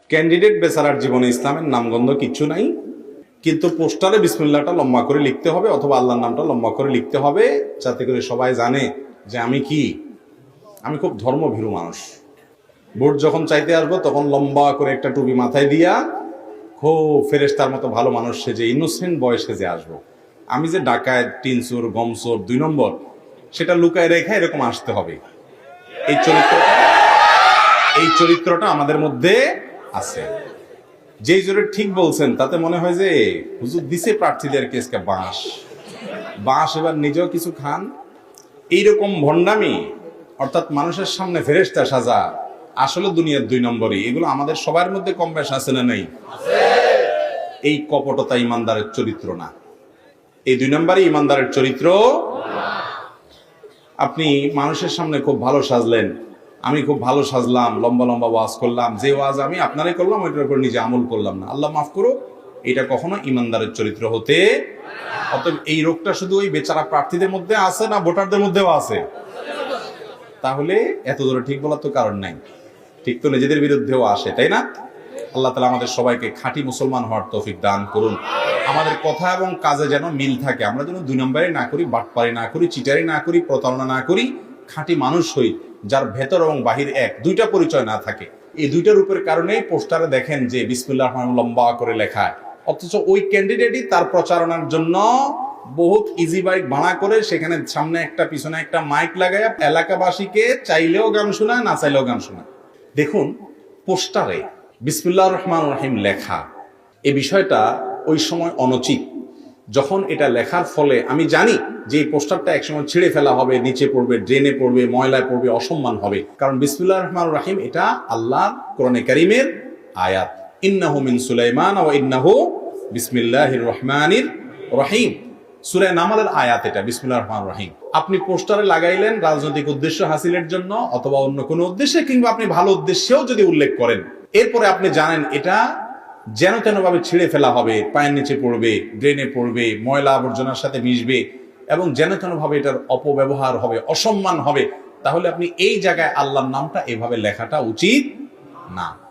Candidate বেচারার জীবনে ইসলামের নামগন্ধ কিচ্ছু নাই, কিন্তু পোস্টারে বিসমিল্লাহটা লম্বা করে লিখতে হবে অথবা আল্লাহর নামটা লম্বা করে লিখতে হবে, যাতে করে সবাই জানে যে আমি খুব ধর্মভীরু মানুষ। ভোট যখন চাইতে আসবো তখন লম্বা করে একটা টুপি মাথায় দিয়া খুব ফেরেশতার মতো ভালো মানুষ সেজে, ইনোসেন্ট বয় সেজে আসবো। আমি যে ডাকাত, টিনচোর, গমচোর 2 নম্বর, সেটা লুকায় রেখে এরকম আসতে হবে। এই চরিত্রটা আমাদের মধ্যে আছে। যেই জোরে ঠিক বলছেন তাতে মনে হয় যে হুজুর দিছে প্রার্থীদের কেসকে বাঁশ এবার নিজেও কিছু খান। এইরকম ভণ্ডামি, অর্থাৎ মানুষের সামনে ফেরেশতা সাজা, আসলে দুনিয়ার 2 নম্বরই। এগুলো আমাদের সবার মধ্যে কম বেশ আছে না নাই? এই কপটতা ইমানদারের চরিত্র না, এই 2 নম্বরই ইমানদারের চরিত্র। আপনি মানুষের সামনে খুব ভালো সাজলেন, আমি খুব ভালো সাজলাম, লম্বা লম্বা ওয়াজ করলাম, যে ওয়াজ আমি আপনারাই করলাম ওইটার উপর নিজে আমল করলাম না, আল্লাহ মাফ করো, এটা কখনো ইমানদারের চরিত্র হতে। অতএব এই রোগটা শুধু ওই বেচারা প্রার্থীদের মধ্যে আছে না ভোটারদের মধ্যেও আছে? তাহলে এত দূরে ঠিক বলার তো কারণ নাই, ঠিক তো নিজেদের বিরুদ্ধেও আসে, তাই না? আল্লাহ তাআলা আমাদের সবাইকে খাঁটি মুসলমান হওয়ার তৌফিক দান করুন। আমাদের কথা এবং কাজে যেন মিল থাকে, আমরা যেন 2 নম্বরে না করি, বাটপারি না করি, চিটারি না করি, প্রতারণা না করি, খাঁটি মানুষ হই, যার ভেতর এবং বাহির এক, 2টা পরিচয় না থাকে। এই 2টার উপর কারণেই পোস্টারে দেখেন যে বিসমিল্লাহির রহমানির রহিম লম্বা করে লেখা, অথচ ওই ক্যান্ডিডেটই তার প্রচারণার জন্য বহুত ইজি বাইক ভাড়া করে সেখানে সামনে একটা পিছনে একটা মাইক লাগায় এলাকাবাসীকে চাইলেও গান শোনায়, না চাইলেও গান শোনায়। দেখুন, পোস্টারে বিসমিল্লাহির রহমানির রহিম লেখা, এই বিষয়টা ওই সময় অনুচিত। যখন এটা লেখার ফলে আমি জানি যে এই পোস্টারটা একসময় ছিঁড়ে ফেলা হবে, নিচে পড়বে, ড্রেনে পড়বে, ময়লায় পড়বে, অসম্মান হবে। কারণ বিসমিল্লাহির রহমানির রহিম এটা আল্লাহর কোরআনে কারীমের আয়াত, ইন্নাহু মিন সুলাইমান ওয়া ইন্নাহু বিসমিল্লাহির রহমানির রহিম। সূরা নামলের আয়াত এটা, বিসমিল্লাহির রহমানির রহিম। আপনি পোস্টারে লাগাইলেন রাজনৈতিক উদ্দেশ্য হাসিলের জন্য অথবা অন্য কোনো উদ্দেশ্যে, কিংবা আপনি ভালো উদ্দেশ্যেও যদি উল্লেখ করেন, এরপরে আপনি জানেন এটা যেন তেন ভাবে ছিঁড়ে ফেলা হবে, পায়ের নিচে পড়বে, ড্রেনে পড়বে, ময়লা আবর্জনার সাথে মিশবে এবং যেন তেন ভাবে এটার অপব্যবহার হবে, অসম্মান হবে, তাহলে আপনি এই জায়গায় আল্লাহর নামটা এভাবে লেখাটা উচিত না।